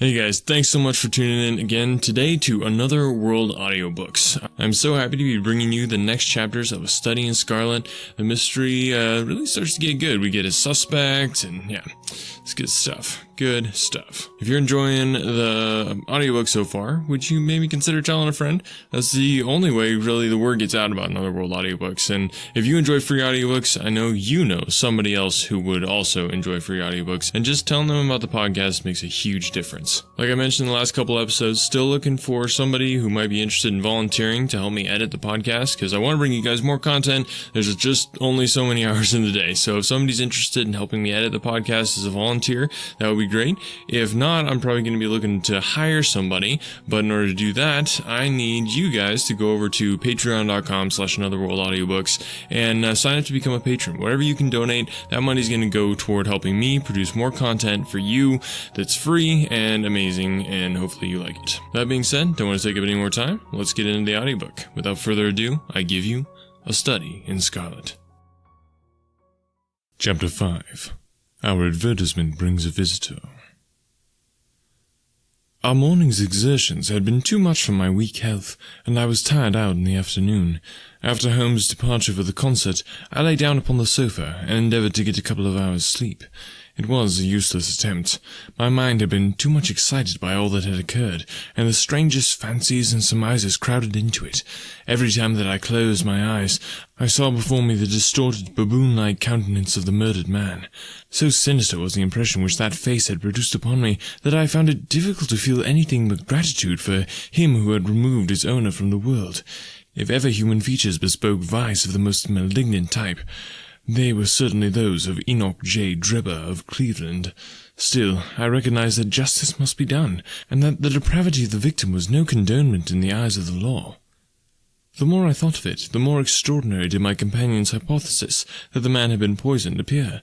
Hey guys, thanks so much for tuning in again today to Another World Audiobooks. I'm so happy to be bringing you the next chapters of A Study in Scarlet. The mystery really starts to get good. We get a suspect, and yeah, it's good stuff. Good stuff. If you're enjoying the audiobook so far, would you maybe consider telling a friend? That's the only way really the word gets out about Another World audiobooks. And if you enjoy free audiobooks, I know you know somebody else who would also enjoy free audiobooks. And just telling them about the podcast makes a huge difference. Like I mentioned in the last couple episodes, still looking for somebody who might be interested in volunteering to help me edit the podcast, because I want to bring you guys more content. There's just only so many hours in the day. So if somebody's interested in helping me edit the podcast as a volunteer, that would be great. If not, I'm probably going to be looking to hire somebody, but in order to do that, I need you guys to go over to patreon.com/anotherworldaudiobooks and sign up to become a patron. Whatever you can donate, that money's going to go toward helping me produce more content for you that's free and amazing, and hopefully you like it. That being said, don't want to take up any more time. Let's get into the audiobook. Without further ado, I give you A Study in Scarlet. Chapter 5. Our advertisement brings a visitor. Our morning's exertions had been too much for my weak health, and I was tired out in the afternoon. After Holmes' departure for the concert, I lay down upon the sofa and endeavored to get a couple of hours' sleep. It was a useless attempt. My mind had been too much excited by all that had occurred, and the strangest fancies and surmises crowded into it. Every time that I closed my eyes, I saw before me the distorted, baboon-like countenance of the murdered man. So sinister was the impression which that face had produced upon me, that I found it difficult to feel anything but gratitude for him who had removed its owner from the world. If ever human features bespoke vice of the most malignant type, they were certainly those of Enoch J. Drebber of Cleveland. Still, I recognized that justice must be done, and that the depravity of the victim was no condonement in the eyes of the law. The more I thought of it, the more extraordinary did my companion's hypothesis that the man had been poisoned appear.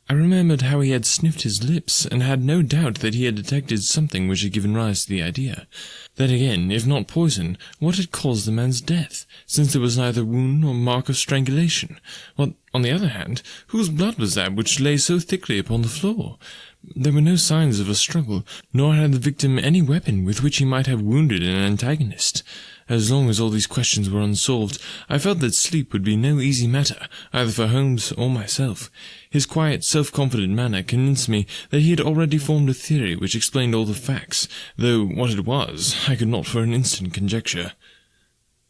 I remembered how he had sniffed his lips, and had no doubt that he had detected something which had given rise to the idea. Then again, if not poison, what had caused the man's death, since there was neither wound nor mark of strangulation? While, on the other hand, whose blood was that which lay so thickly upon the floor? There were no signs of a struggle, nor had the victim any weapon with which he might have wounded an antagonist. As long as all these questions were unsolved, I felt that sleep would be no easy matter, either for Holmes or myself. His quiet, self-confident manner convinced me that he had already formed a theory which explained all the facts, though what it was I could not for an instant conjecture.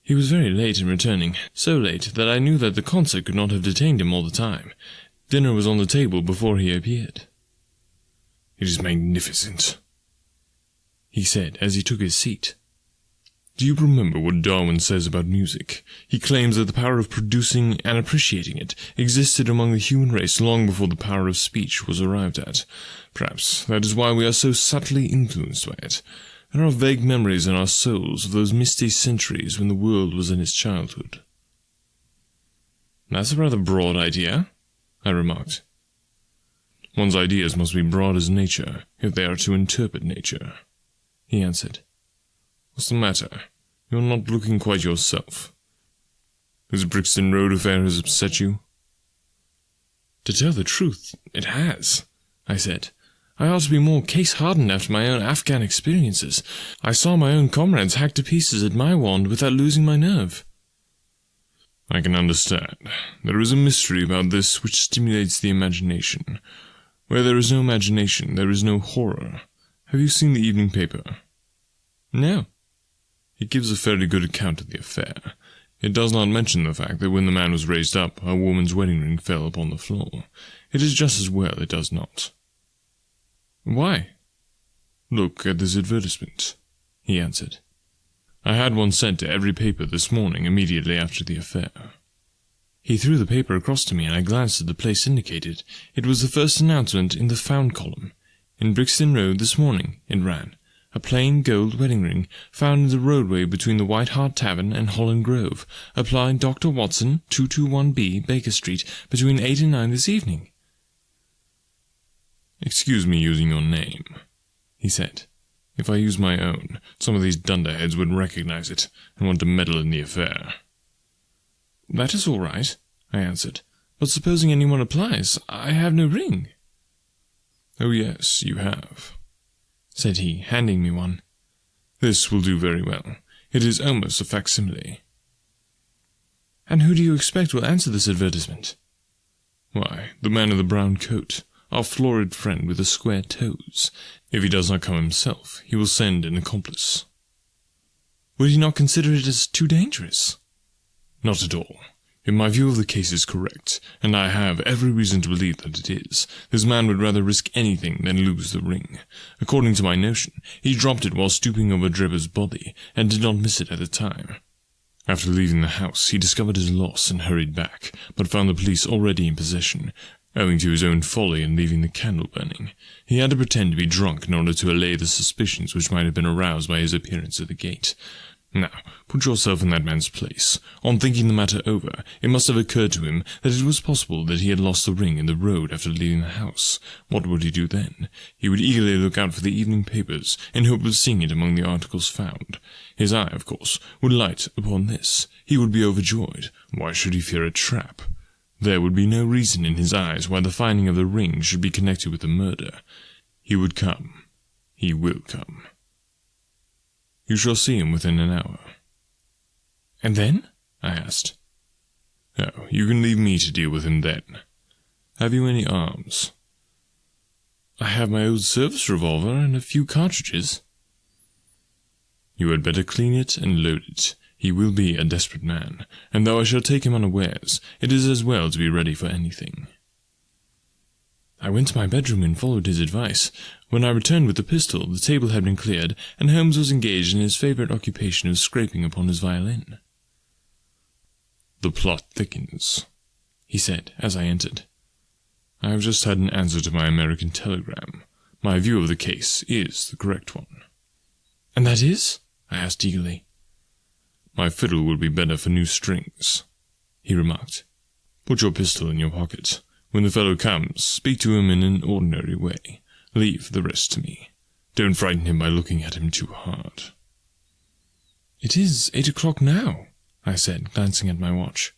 He was very late in returning, so late that I knew that the concert could not have detained him all the time. Dinner was on the table before he appeared. "It is magnificent," he said as he took his seat. "Do you remember what Darwin says about music? He claims that the power of producing and appreciating it existed among the human race long before the power of speech was arrived at. Perhaps that is why we are so subtly influenced by it. There are vague memories in our souls of those misty centuries when the world was in its childhood." "That's a rather broad idea," I remarked. "One's ideas must be broad as nature, if they are to interpret nature," he answered. "What's the matter? You're not looking quite yourself. This Brixton Road affair has upset you?" "To tell the truth, it has," I said. "I ought to be more case-hardened after my own Afghan experiences. I saw my own comrades hacked to pieces at my wand without losing my nerve." "I can understand. There is a mystery about this which stimulates the imagination. Where there is no imagination, there is no horror. Have you seen the evening paper?" "No." "It gives a fairly good account of the affair. It does not mention the fact that when the man was raised up, a woman's wedding ring fell upon the floor. It is just as well it does not." "Why?" "Look at this advertisement," he answered. "I had one sent to every paper this morning immediately after the affair." He threw the paper across to me, and I glanced at the place indicated. It was the first announcement in the Found column. "In Brixton Road this morning," it ran. "A plain gold wedding ring found in the roadway between the White Hart Tavern and Holland Grove. Apply Dr. Watson, 221B, Baker Street, between 8 and 9 this evening." "Excuse me using your name," he said. "If I use my own, some of these dunderheads would recognize it and want to meddle in the affair." "That is all right," I answered. "But supposing anyone applies, I have no ring." "Oh yes, you have," said he, handing me one. "This will do very well. It is almost a facsimile." "And who do you expect will answer this advertisement?" "Why, the man in the brown coat, our florid friend with the square toes. If he does not come himself, he will send an accomplice." "Would he not consider it as too dangerous?" "Not at all. If my view of the case is correct, and I have every reason to believe that it is, this man would rather risk anything than lose the ring. According to my notion, he dropped it while stooping over Drebber's body, and did not miss it at the time. After leaving the house, he discovered his loss and hurried back, but found the police already in possession, owing to his own folly in leaving the candle burning. He had to pretend to be drunk in order to allay the suspicions which might have been aroused by his appearance at the gate. Now, put yourself in that man's place. On thinking the matter over, it must have occurred to him that it was possible that he had lost the ring in the road after leaving the house. What would he do then? He would eagerly look out for the evening papers, in hope of seeing it among the articles found. His eye, of course, would light upon this. He would be overjoyed. Why should he fear a trap? There would be no reason in his eyes why the finding of the ring should be connected with the murder. He would come. He will come. You shall see him within an hour." "And then?" I asked. "Oh, you can leave me to deal with him then. Have you any arms?" "I have my old service revolver and a few cartridges." "You had better clean it and load it. He will be a desperate man, and though I shall take him unawares, it is as well to be ready for anything." I went to my bedroom and followed his advice. When I returned with the pistol, the table had been cleared, and Holmes was engaged in his favourite occupation of scraping upon his violin. "The plot thickens," he said, as I entered. "I have just had an answer to my American telegram. My view of the case is the correct one." "And that is?" I asked eagerly. "My fiddle will be better for new strings," he remarked. "Put your pistol in your pocket. When the fellow comes, speak to him in an ordinary way. Leave the rest to me. Don't frighten him by looking at him too hard." "It is 8 o'clock now," I said, glancing at my watch.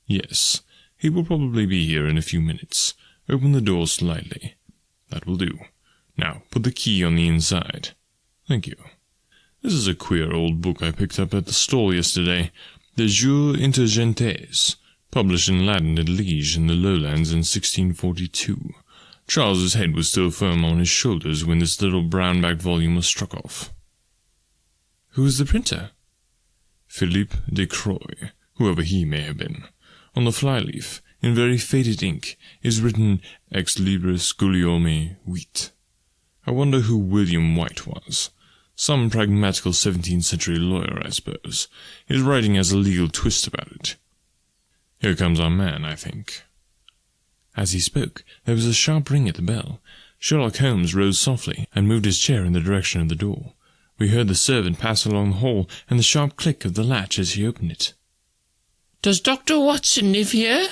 "Yes, he will probably be here in a few minutes. Open the door slightly. That will do. Now, put the key on the inside. Thank you. This is a queer old book I picked up at the stall yesterday. De Jure Inter Gentes, published in Latin at Liege in the Lowlands in 1642. Charles's head was still firm on his shoulders when this little brown-backed volume was struck off." "Who is the printer?" "Philippe de Croix, whoever he may have been. On the flyleaf, in very faded ink, is written Ex Libris Guillaume Wheat. I wonder who William White was. Some pragmatical 17th century lawyer, I suppose. His writing has a legal twist about it. Here comes our man, I think." As he spoke, there was a sharp ring at the bell. Sherlock Holmes rose softly and moved his chair in the direction of the door. We heard the servant pass along the hall and the sharp click of the latch as he opened it. "Does Dr. Watson live here?"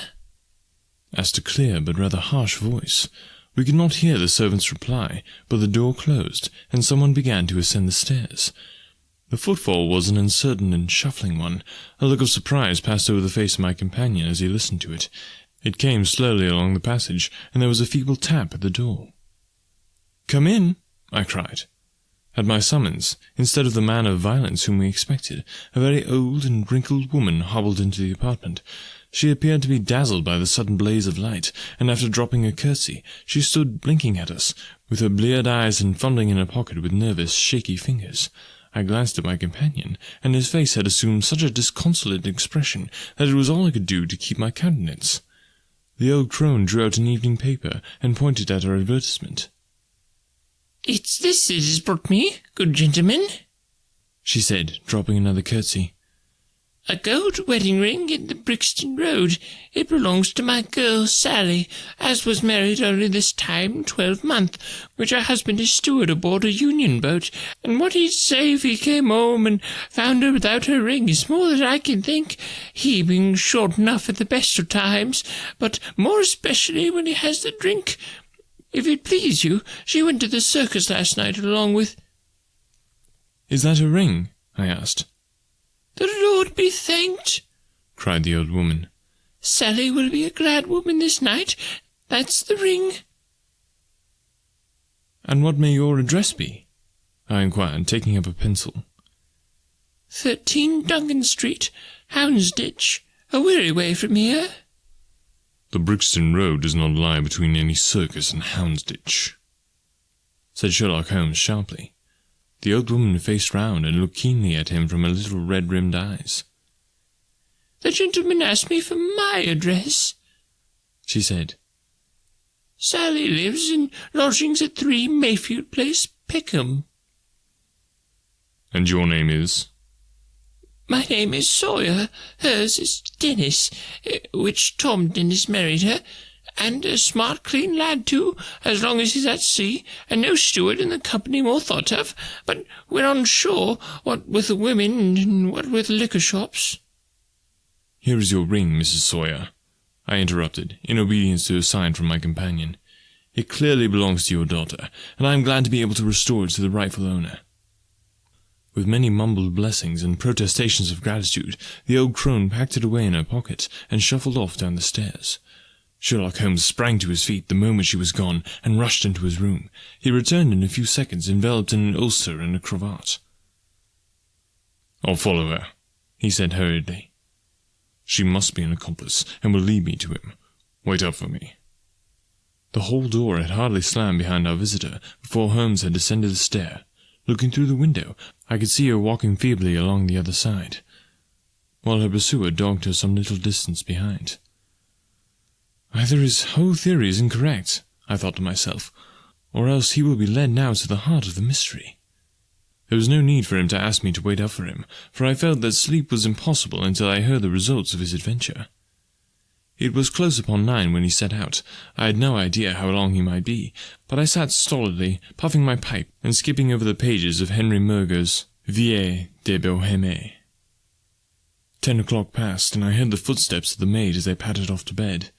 asked a clear but rather harsh voice. We could not hear the servant's reply, but the door closed, and someone began to ascend the stairs. The footfall was an uncertain and shuffling one. A look of surprise passed over the face of my companion as he listened to it. It came slowly along the passage, and there was a feeble tap at the door. "Come in," I cried. At my summons, instead of the man of violence whom we expected, a very old and wrinkled woman hobbled into the apartment. She appeared to be dazzled by the sudden blaze of light, and after dropping a curtsy, she stood blinking at us, with her bleared eyes and fumbling in her pocket with nervous, shaky fingers. I glanced at my companion, and his face had assumed such a disconsolate expression that it was all I could do to keep my countenance. The old crone drew out an evening paper and pointed at our advertisement. "It's this it has brought me, good gentlemen," she said, dropping another curtsy. "A gold wedding ring in the Brixton Road. It belongs to my girl Sally, as was married only this time 12-month, which her husband is steward aboard a Union boat, and what he'd say if he came home and found her without her ring is more than I can think, he being short enough at the best of times, but more especially when he has the drink. If it please you, she went to the circus last night along with—" "Is that a ring?" I asked. "The Lord be thanked," cried the old woman. "Sally will be a glad woman this night. That's the ring." "And what may your address be?" I inquired, taking up a pencil. 13 Duncan Street, Houndsditch, a weary way from here. The Brixton Road does not lie between any circus and Houndsditch, said Sherlock Holmes sharply. The old woman faced round and looked keenly at him from her little red-rimmed eyes. The gentleman asked me for my address, she said. Sally lives in lodgings at 3 Mayfield Place, Peckham. And your name is? My name is Sawyer. Hers is Dennis, which Tom Dennis married her, and a smart, clean lad, too, as long as he's at sea, and no steward in the company more thought of. But when on shore, what with the women and what with liquor shops. Here is your ring, Mrs. Sawyer, I interrupted, in obedience to a sign from my companion. It clearly belongs to your daughter, and I am glad to be able to restore it to the rightful owner. With many mumbled blessings and protestations of gratitude, the old crone packed it away in her pocket and shuffled off down the stairs. Sherlock Holmes sprang to his feet the moment she was gone and rushed into his room. He returned in a few seconds, enveloped in an ulster and a cravat. "I'll follow her," he said hurriedly. "She must be an accomplice, and will lead me to him. Wait up for me." The hall door had hardly slammed behind our visitor before Holmes had descended the stair. Looking through the window, I could see her walking feebly along the other side, while her pursuer dogged her some little distance behind. Either his whole theory is incorrect, I thought to myself, or else he will be led now to the heart of the mystery. There was no need for him to ask me to wait up for him, for I felt that sleep was impossible until I heard the results of his adventure. It was close upon 9 when he set out. I had no idea how long he might be, but I sat stolidly, puffing my pipe and skipping over the pages of Henry Murger's Vie de Bohème. 10 o'clock passed, and I heard the footsteps of the maid as they pattered off to bed.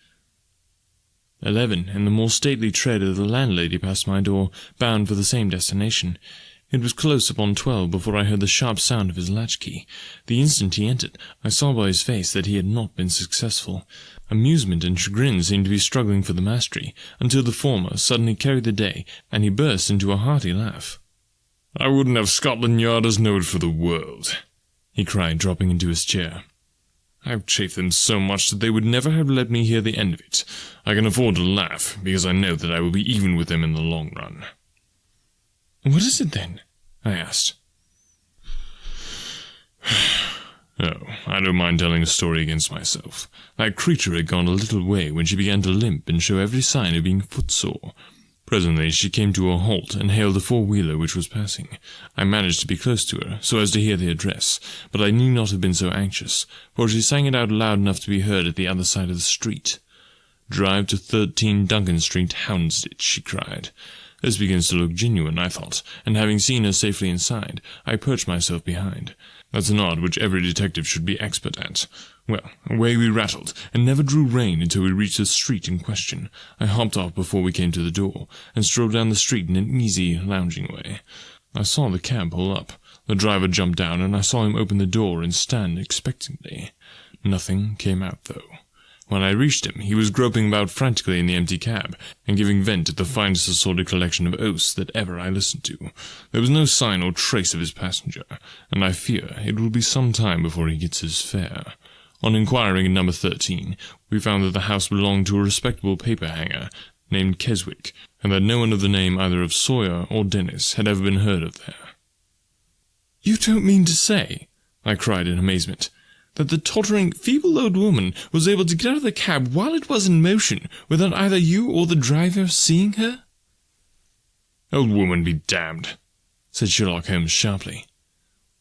11, and the more stately tread of the landlady passed my door, bound for the same destination. It was close upon 12 before I heard the sharp sound of his latchkey. The instant he entered, I saw by his face that he had not been successful. Amusement and chagrin seemed to be struggling for the mastery, until the former suddenly carried the day, and he burst into a hearty laugh. "I wouldn't have Scotland Yard as knowed for the world," he cried, dropping into his chair. "I've chaffed them so much that they would never have let me hear the end of it. I can afford to laugh, because I know that I will be even with them in the long run." "What is it, then?" I asked. "Oh, I don't mind telling a story against myself. That creature had gone a little way when she began to limp and show every sign of being footsore. Presently she came to a halt and hailed a four-wheeler which was passing. I managed to be close to her, so as to hear the address, but I need not have been so anxious, for she sang it out loud enough to be heard at the other side of the street. 'Drive to 13 Duncan Street, Houndsditch,' she cried. This begins to look genuine, I thought, and having seen her safely inside, I perched myself behind. That's an art which every detective should be expert at. Well, away we rattled, and never drew rein until we reached the street in question. I hopped off before we came to the door, and strolled down the street in an easy, lounging way. I saw the cab pull up. The driver jumped down, and I saw him open the door and stand expectantly. Nothing came out, though. When I reached him, he was groping about frantically in the empty cab, and giving vent to the finest assorted collection of oaths that ever I listened to. There was no sign or trace of his passenger, and I fear it will be some time before he gets his fare. On inquiring at number 13, we found that the house belonged to a respectable paper-hanger named Keswick, and that no one of the name either of Sawyer or Dennis had ever been heard of there. "You don't mean to say," I cried in amazement, "that the tottering, feeble old woman was able to get out of the cab while it was in motion, without either you or the driver seeing her?" "Old woman be damned," said Sherlock Holmes sharply.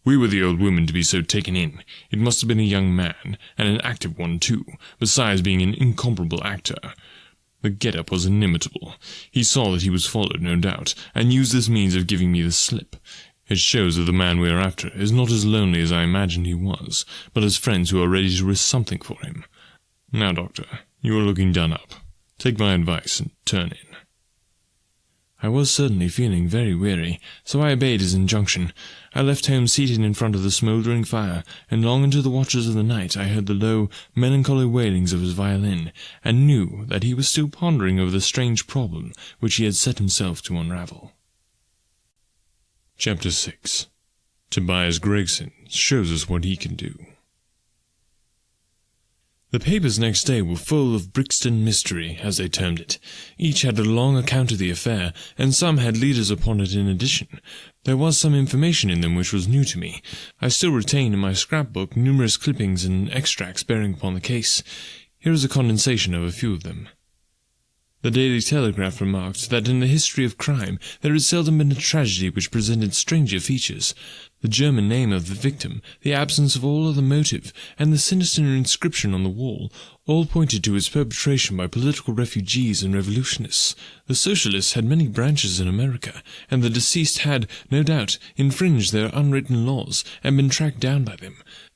"We were the old woman to be so taken in. It must have been a young man, and an active one too, besides being an incomparable actor. The get-up was inimitable. He saw that he was followed, no doubt, and used this means of giving me the slip. It shows that the man we are after is not as lonely as I imagined he was, but has friends who are ready to risk something for him. Now, Doctor, you are looking done up. Take my advice and turn in." I was certainly feeling very weary, so I obeyed his injunction. I left Holmes seated in front of the smouldering fire, and long into the watches of the night I heard the low, melancholy wailings of his violin, and knew that he was still pondering over the strange problem which he had set himself to unravel. Chapter 6. Tobias Gregson shows us what he can do. The papers next day were full of Brixton mystery, as they termed it. Each had a long account of the affair, and some had leaders upon it in addition. There was some information in them which was new to me. I still retain in my scrapbook numerous clippings and extracts bearing upon the case. Here is a condensation of a few of them. The Daily Telegraph remarked that in the history of crime there had seldom been a tragedy which presented stranger features. The German name of the victim, the absence of all other motive, and the sinister inscription on the wall, all pointed to its perpetration by political refugees and revolutionists. The Socialists had many branches in America, and the deceased had, no doubt, infringed their unwritten laws, and been tracked down by them.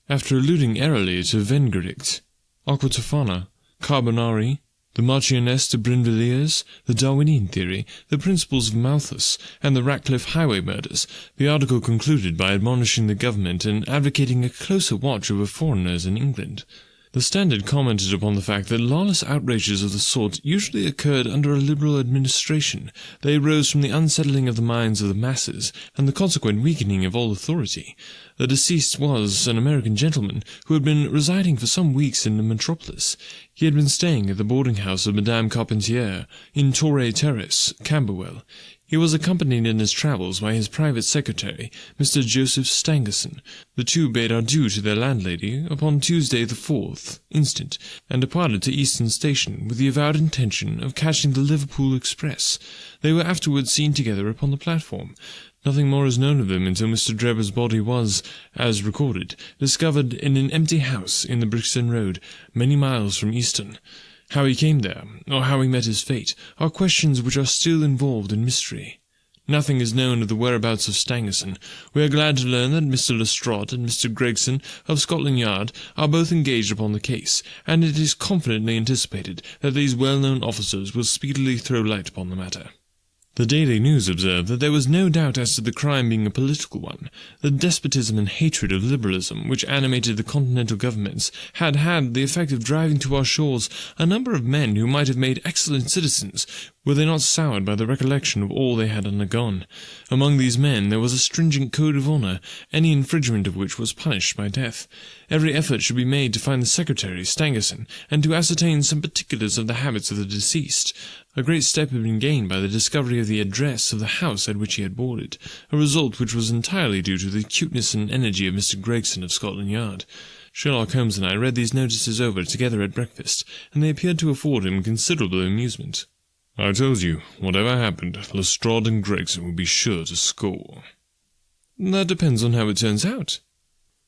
After alluding airily to Vengericht, Aqua Tofana, Carbonari, the Marchioness de Brinvilliers, the Darwinian theory, the principles of Malthus, and the Ratcliffe highway murders, the article concluded by admonishing the government and advocating a closer watch over foreigners in England. The Standard commented upon the fact that lawless outrages of the sort usually occurred under a liberal administration. They arose from the unsettling of the minds of the masses, and the consequent weakening of all authority. The deceased was an American gentleman who had been residing for some weeks in the metropolis. He had been staying at the boarding-house of Madame Carpentier, in Torre Terrace, Camberwell. He was accompanied in his travels by his private secretary, Mr. Joseph Stangerson. The two bade adieu to their landlady upon Tuesday the 4th instant, and departed to Euston Station with the avowed intention of catching the Liverpool express. They were afterwards seen together upon the platform. Nothing more is known of them until Mr. Drebber's body was, as recorded, discovered in an empty house in the Brixton Road, many miles from Euston. How he came there, or how he met his fate, are questions which are still involved in mystery. Nothing is known of the whereabouts of Stangerson. We are glad to learn that Mr. Lestrade and Mr. Gregson of Scotland Yard are both engaged upon the case, and it is confidently anticipated that these well-known officers will speedily throw light upon the matter. The Daily News observed that there was no doubt as to the crime being a political one. The despotism and hatred of liberalism which animated the continental governments had had the effect of driving to our shores a number of men who might have made excellent citizens, were they not soured by the recollection of all they had undergone. Among these men there was a stringent code of honour, any infringement of which was punished by death. Every effort should be made to find the secretary, Stangerson, and to ascertain some particulars of the habits of the deceased. A great step had been gained by the discovery of the address of the house at which he had boarded, a result which was entirely due to the acuteness and energy of Mr. Gregson of Scotland Yard. Sherlock Holmes and I read these notices over together at breakfast, and they appeared to afford him considerable amusement. I told you, whatever happened, Lestrade and Gregson would be sure to score. That depends on how it turns out.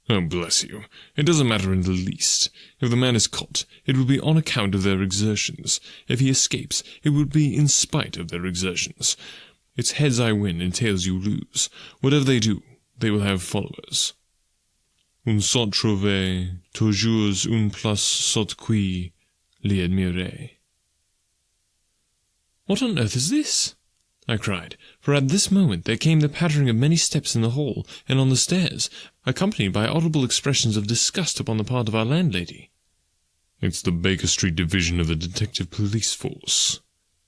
Oh, bless you, it doesn't matter in the least. If the man is caught, it will be on account of their exertions. If he escapes, it will be in spite of their exertions. It's heads I win and tails you lose. Whatever they do, they will have followers. Un sot trouvé, toujours un plus sot qui l'y admire. What on earth is this? I cried, for at this moment there came the pattering of many steps in the hall and on the stairs, accompanied by audible expressions of disgust upon the part of our landlady. It's the Baker Street division of the detective police force,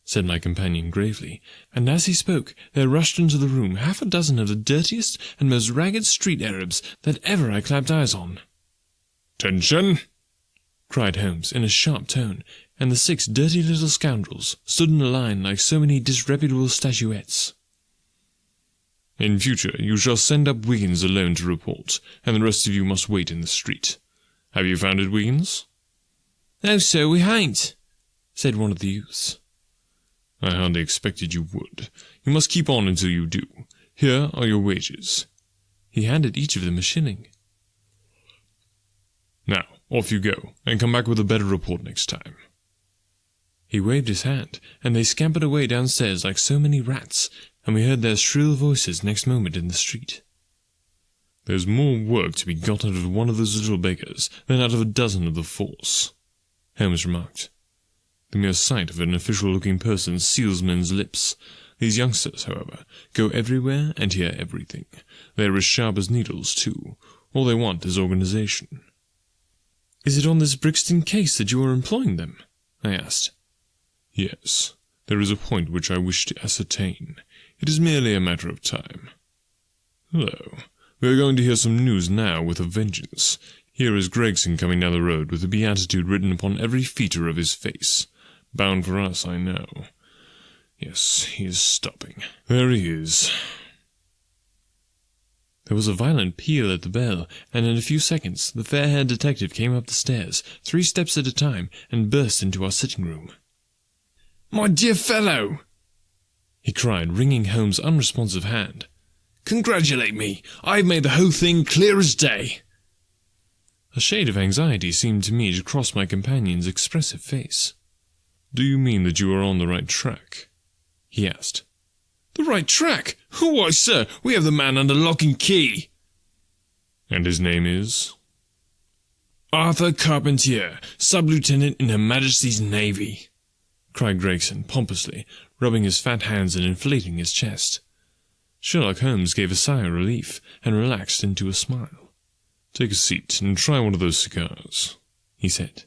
said my companion gravely, and as he spoke there rushed into the room half a dozen of the dirtiest and most ragged street Arabs that ever I clapped eyes on. "Attention!" cried Holmes in a sharp tone, and the 6 dirty little scoundrels stood in a line like so many disreputable statuettes. In future you shall send up Wiggins alone to report, and the rest of you must wait in the street. Have you found it, Wiggins? "No, sir, we hain't," said one of the youths. I hardly expected you would. You must keep on until you do. Here are your wages. He handed each of them a shilling. Now, off you go, and come back with a better report next time. He waved his hand, and they scampered away downstairs like so many rats, and we heard their shrill voices next moment in the street. There's more work to be got out of one of those little beggars than out of a dozen of the force, Holmes remarked. The mere sight of an official-looking person seals men's lips. These youngsters, however, go everywhere and hear everything. They are as sharp as needles, too. All they want is organization. "Is it on this Brixton case that you are employing them?" I asked. "Yes. There is a point which I wish to ascertain. It is merely a matter of time." Hello. We are going to hear some news now with a vengeance. Here is Gregson coming down the road with the beatitude written upon every feature of his face. Bound for us, I know. Yes, he is stopping. There he is. There was a violent peal at the bell, and in a few seconds the fair-haired detective came up the stairs, 3 steps at a time, and burst into our sitting room. "My dear fellow," he cried, wringing Holmes' unresponsive hand. "Congratulate me. I've made the whole thing clear as day." A shade of anxiety seemed to me to cross my companion's expressive face. "Do you mean that you are on the right track?" he asked. "The right track? Why, sir, we have the man under lock and key." "And his name is?" "Arthur Carpentier, sub-lieutenant in Her Majesty's Navy," cried Gregson pompously, rubbing his fat hands and inflating his chest. Sherlock Holmes gave a sigh of relief and relaxed into a smile. "Take a seat and try one of those cigars," he said.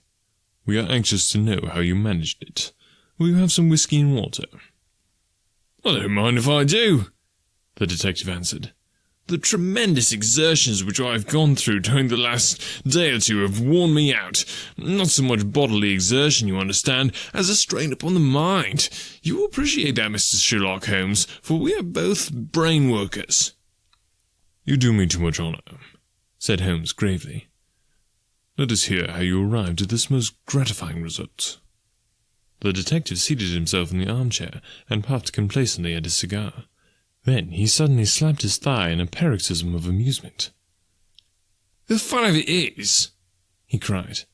"We are anxious to know how you managed it. Will you have some whiskey and water?" "I don't mind if I do," the detective answered. "The tremendous exertions which I have gone through during the last day or two have worn me out. Not so much bodily exertion, you understand, as a strain upon the mind. You will appreciate that, Mr. Sherlock Holmes, for we are both brain workers." "You do me too much honour," said Holmes gravely. "Let us hear how you arrived at this most gratifying result." The detective seated himself in the armchair and puffed complacently at his cigar. Then he suddenly slapped his thigh in a paroxysm of amusement. "The fun of it is," he cried,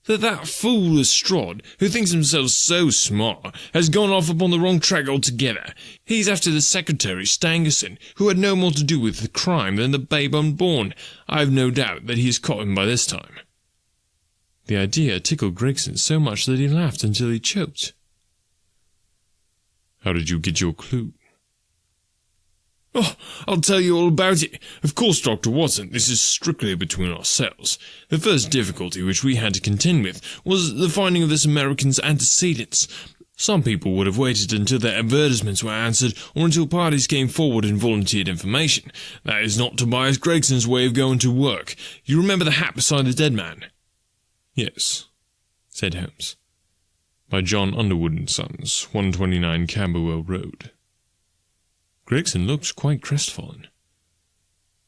that fool Lestrade, who thinks himself so smart, has gone off upon the wrong track altogether. He's after the secretary, Stangerson, who had no more to do with the crime than the babe unborn. I've no doubt that he has caught him by this time." The idea tickled Gregson so much that he laughed until he choked. "How did you get your clue?" "Oh, I'll tell you all about it. Of course, Dr. Watson, this is strictly between ourselves. The first difficulty which we had to contend with was the finding of this American's antecedents. Some people would have waited until their advertisements were answered, or until parties came forward and volunteered information. That is not Tobias Gregson's way of going to work. You remember the hat beside the dead man?" "Yes," said Holmes. "By John Underwood and Sons, 129 Camberwell Road." Gregson looked quite crestfallen.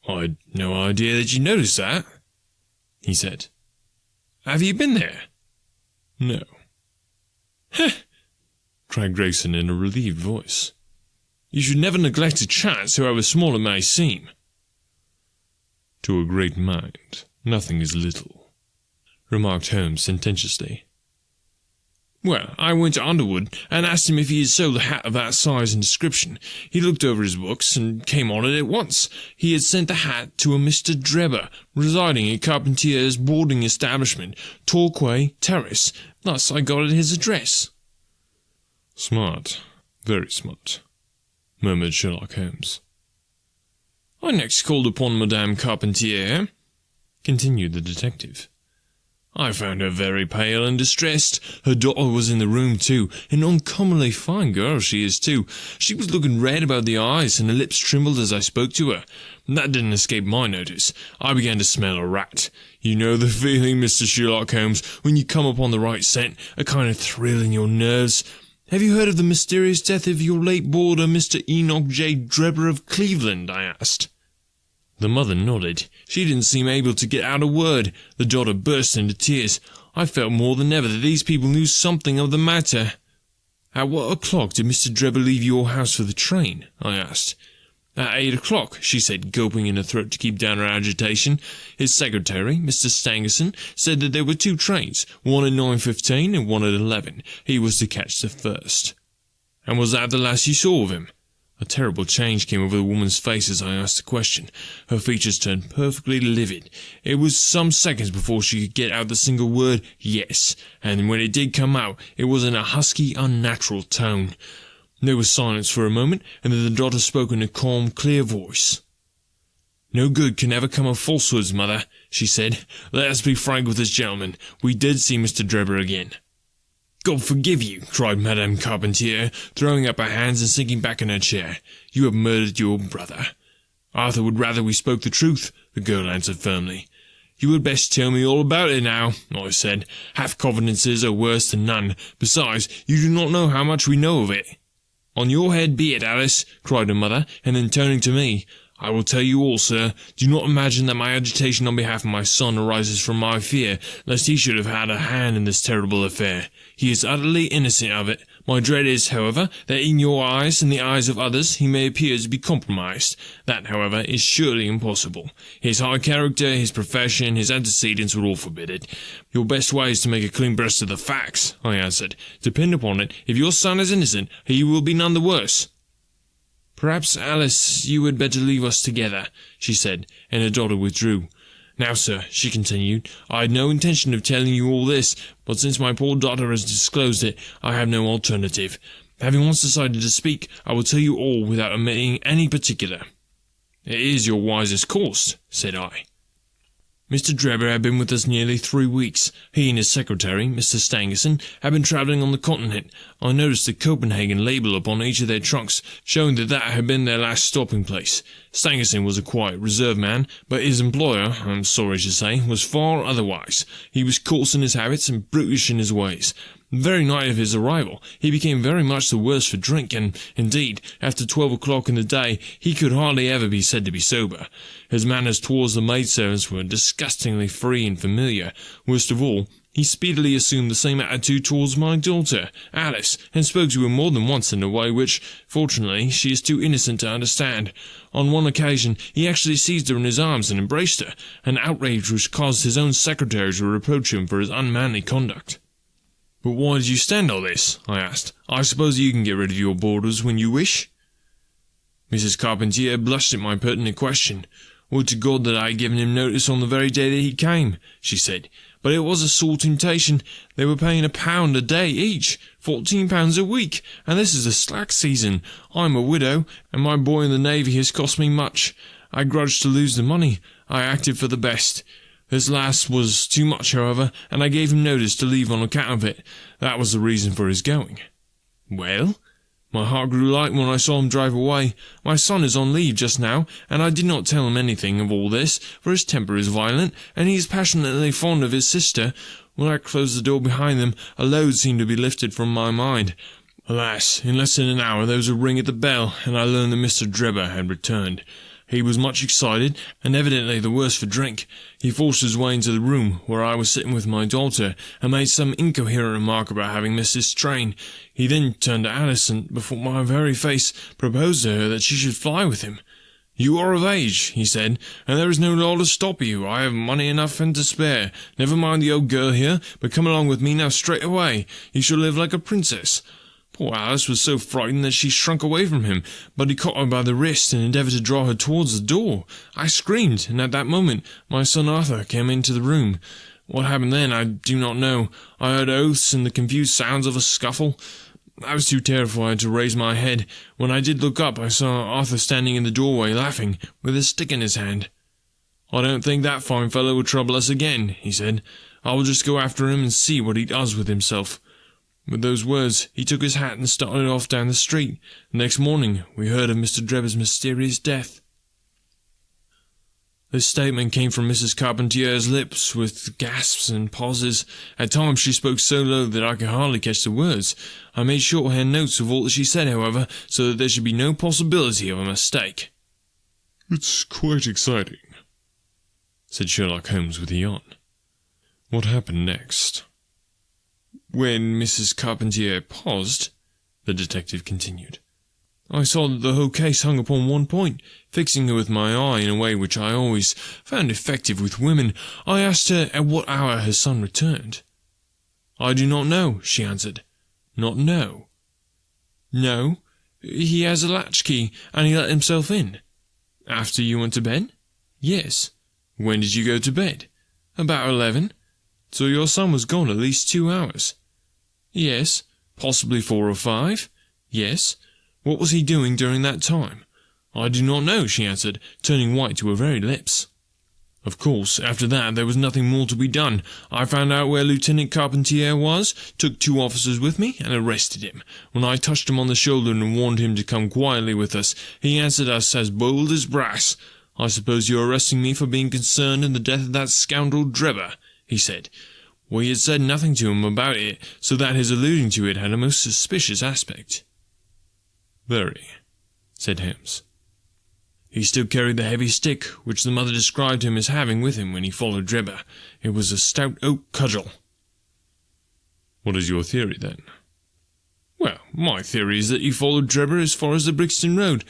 "I'd no idea that you noticed that," he said. "Have you been there?" "No." "Heh!" cried Gregson in a relieved voice. "You should never neglect a chance, however small it may seem." "To a great mind, nothing is little," remarked Holmes sententiously. "Well, I went to Underwood and asked him if he had sold a hat of that size and description. He looked over his books and came on it at once. He had sent the hat to a Mr. Drebber, residing at Carpentier's boarding establishment, Torquay Terrace. Thus I got at his address." "Smart, very smart," murmured Sherlock Holmes. "I next called upon Madame Carpentier," continued the detective. "I found her very pale and distressed. Her daughter was in the room too, an uncommonly fine girl she is too. She was looking red about the eyes, and her lips trembled as I spoke to her. That didn't escape my notice. I began to smell a rat. You know the feeling, Mr. Sherlock Holmes, when you come upon the right scent, a kind of thrill in your nerves. Have you heard of the mysterious death of your late boarder, Mr. Enoch J. Drebber of Cleveland?" I asked. The mother nodded. She didn't seem able to get out a word. The daughter burst into tears. I felt more than ever that these people knew something of the matter. "At what o'clock did Mr. Drebber leave your house for the train?" I asked. "At 8 o'clock, she said, gulping in her throat to keep down her agitation. His secretary, Mr. Stangerson, said that there were 2 trains, one at 9:15 and one at 11. He was to catch the first." "And was that the last you saw of him?" A terrible change came over the woman's face as I asked the question. Her features turned perfectly livid. It was some seconds before she could get out the single word, "yes," and when it did come out, it was in a husky, unnatural tone. There was silence for a moment, and then the daughter spoke in a calm, clear voice. "No good can ever come of falsehoods, mother," she said. "Let us be frank with this gentleman. We did see Mr. Drebber again." "God forgive you," cried Madame Carpentier, throwing up her hands and sinking back in her chair. "You have murdered your brother." Arthur would rather we spoke the truth, the girl answered firmly. You had best tell me all about it now, I said. Half confidences are worse than none. Besides, you do not know how much we know of it. On your head be it, Alice, cried her mother, and then turning to me, I will tell you all, sir. Do not imagine that my agitation on behalf of my son arises from my fear lest he should have had a hand in this terrible affair. He is utterly innocent of it. My dread is, however, that in your eyes and the eyes of others he may appear to be compromised. That, however, is surely impossible. His high character, his profession, his antecedents would all forbid it. Your best way is to make a clean breast of the facts, I answered. Depend upon it, if your son is innocent, he will be none the worse. Perhaps, Alice, you had better leave us together, she said, and her daughter withdrew. Now, sir, she continued, I had no intention of telling you all this, but since my poor daughter has disclosed it, I have no alternative. Having once decided to speak, I will tell you all without omitting any particular. It is your wisest course, said I. Mr. Drebber had been with us nearly 3 weeks. He and his secretary, Mr. Stangerson, had been travelling on the continent. I noticed the Copenhagen label upon each of their trunks, showing that had been their last stopping place. Stangerson was a quiet, reserved man, but his employer, I am sorry to say, was far otherwise. He was coarse in his habits and brutish in his ways. The very night of his arrival, he became very much the worse for drink, and, indeed, after 12 o'clock in the day, he could hardly ever be said to be sober. His manners towards the maidservants were disgustingly free and familiar. Worst of all, he speedily assumed the same attitude towards my daughter, Alice, and spoke to her more than once in a way which, fortunately, she is too innocent to understand. On one occasion, he actually seized her in his arms and embraced her, an outrage which caused his own secretary to reproach him for his unmanly conduct. But why did you stand all this? I asked. I suppose you can get rid of your boarders when you wish? Mrs. Carpentier blushed at my pertinent question. Would to God that I had given him notice on the very day that he came, she said. But it was a sore temptation. They were paying £1 a day each, £14 a week, and this is the slack season. I am a widow, and my boy in the Navy has cost me much. I grudged to lose the money. I acted for the best. This last was too much, however, and I gave him notice to leave on account of it. That was the reason for his going. Well? My heart grew light when I saw him drive away. My son is on leave just now, and I did not tell him anything of all this, for his temper is violent, and he is passionately fond of his sister. When I closed the door behind them, a load seemed to be lifted from my mind. Alas, in less than an hour there was a ring at the bell, and I learned that Mr. Drebber had returned. He was much excited, and evidently the worse for drink. He forced his way into the room where I was sitting with my daughter, and made some incoherent remark about having missed his train. He then turned to Alice, and before my very face proposed to her that she should fly with him. You are of age, he said, and there is no law to stop you. I have money enough and to spare. Never mind the old girl here, but come along with me now straight away. You shall live like a princess. Poor Alice was so frightened that she shrunk away from him, but he caught her by the wrist and endeavoured to draw her towards the door. I screamed, and at that moment my son Arthur came into the room. What happened then I do not know. I heard oaths and the confused sounds of a scuffle. I was too terrified to raise my head. When I did look up, I saw Arthur standing in the doorway laughing, with a stick in his hand. I don't think that fine fellow will trouble us again, he said. I will just go after him and see what he does with himself. With those words, he took his hat and started off down the street. The next morning, we heard of Mr. Drebber's mysterious death. This statement came from Mrs. Carpentier's lips, with gasps and pauses. At times she spoke so low that I could hardly catch the words. I made shorthand notes of all that she said, however, so that there should be no possibility of a mistake. It's quite exciting, said Sherlock Holmes with a yawn. What happened next? When Mrs. Carpentier paused, the detective continued, I saw that the whole case hung upon one point. Fixing her with my eye in a way which I always found effective with women, I asked her at what hour her son returned. I do not know, she answered. Not know? No, he has a latchkey, and he let himself in. After you went to bed? Yes. When did you go to bed? About 11. So your son was gone at least 2 hours? Yes. Possibly 4 or 5? Yes. What was he doing during that time? I do not know, she answered, turning white to her very lips. Of course, after that, there was nothing more to be done. I found out where Lieutenant Carpentier was, took 2 officers with me, and arrested him. When I touched him on the shoulder and warned him to come quietly with us, he answered us as bold as brass. I suppose you're arresting me for being concerned in the death of that scoundrel Drebber, he said. We had said nothing to him about it, so that his alluding to it had a most suspicious aspect. Very, said Holmes. He still carried the heavy stick, which the mother described him as having with him when he followed Drebber. It was a stout oak cudgel. What is your theory, then? Well, my theory is that he followed Drebber as far as the Brixton Road.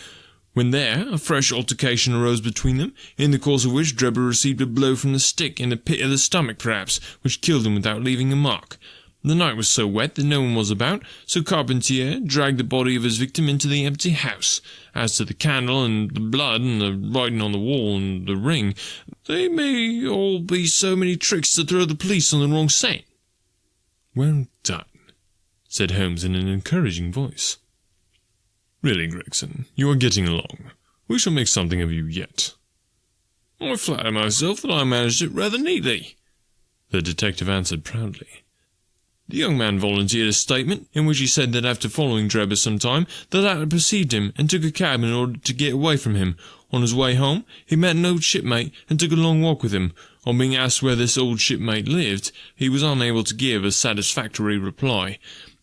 When there, a fresh altercation arose between them, in the course of which Drebber received a blow from the stick in the pit of the stomach, perhaps, which killed him without leaving a mark. The night was so wet that no one was about, so Carpentier dragged the body of his victim into the empty house. As to the candle and the blood and the writing on the wall and the ring, they may all be so many tricks to throw the police on the wrong scent. Well done, said Holmes in an encouraging voice. Really, Gregson, you are getting along. We shall make something of you yet. I flatter myself that I managed it rather neatly, the detective answered proudly. The young man volunteered a statement, in which he said that after following Drebber some time, the latter perceived him and took a cab in order to get away from him. On his way home, he met an old shipmate and took a long walk with him. On being asked where this old shipmate lived, he was unable to give a satisfactory reply.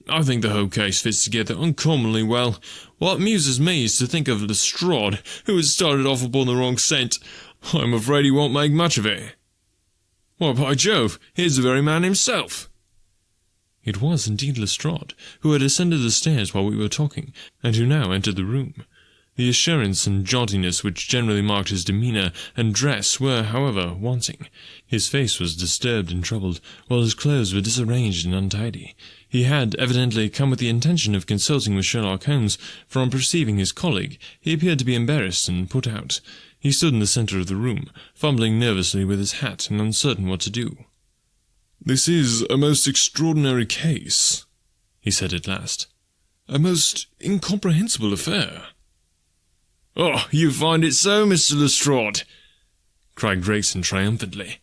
I think the whole case fits together uncommonly well. What amuses me is to think of Lestrade, who had started off upon the wrong scent. I'm afraid he won't make much of it. Why, by Jove, here's the very man himself. It was indeed Lestrade, who had ascended the stairs while we were talking, and who now entered the room. The assurance and jauntiness which generally marked his demeanour and dress were, however, wanting. His face was disturbed and troubled, while his clothes were disarranged and untidy. He had evidently come with the intention of consulting with Sherlock Holmes, for on perceiving his colleague, he appeared to be embarrassed and put out. He stood in the centre of the room, fumbling nervously with his hat and uncertain what to do. "This is a most extraordinary case," he said at last. "A most incomprehensible affair." "Oh, you find it so, Mr. Lestrade?" cried Gregson triumphantly.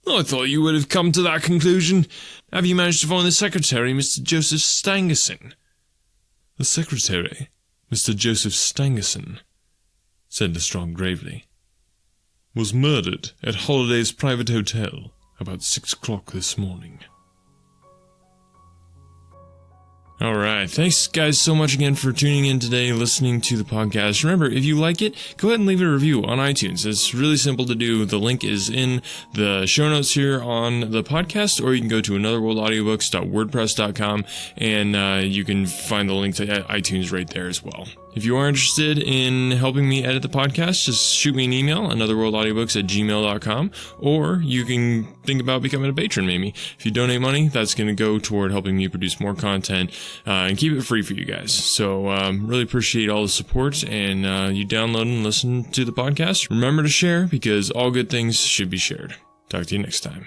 "I thought you would have come to that conclusion. Have you managed to find the secretary, Mr. Joseph Stangerson?" "The secretary, Mr. Joseph Stangerson," said Lestrade gravely, "was murdered at Holliday's private hotel about 6 o'clock this morning." Alright, thanks guys so much again for tuning in today, listening to the podcast. Remember, if you like it, go ahead and leave a review on iTunes. It's really simple to do. The link is in the show notes here on the podcast, or you can go to anotherworldaudiobooks.wordpress.com and you can find the link to iTunes right there as well. If you are interested in helping me edit the podcast, just shoot me an email, anotherworldaudiobooks@gmail.com, or you can think about becoming a patron maybe. If you donate money, that's going to go toward helping me produce more content and keep it free for you guys. So really appreciate all the support and you download and listen to the podcast. Remember to share, because all good things should be shared. Talk to you next time.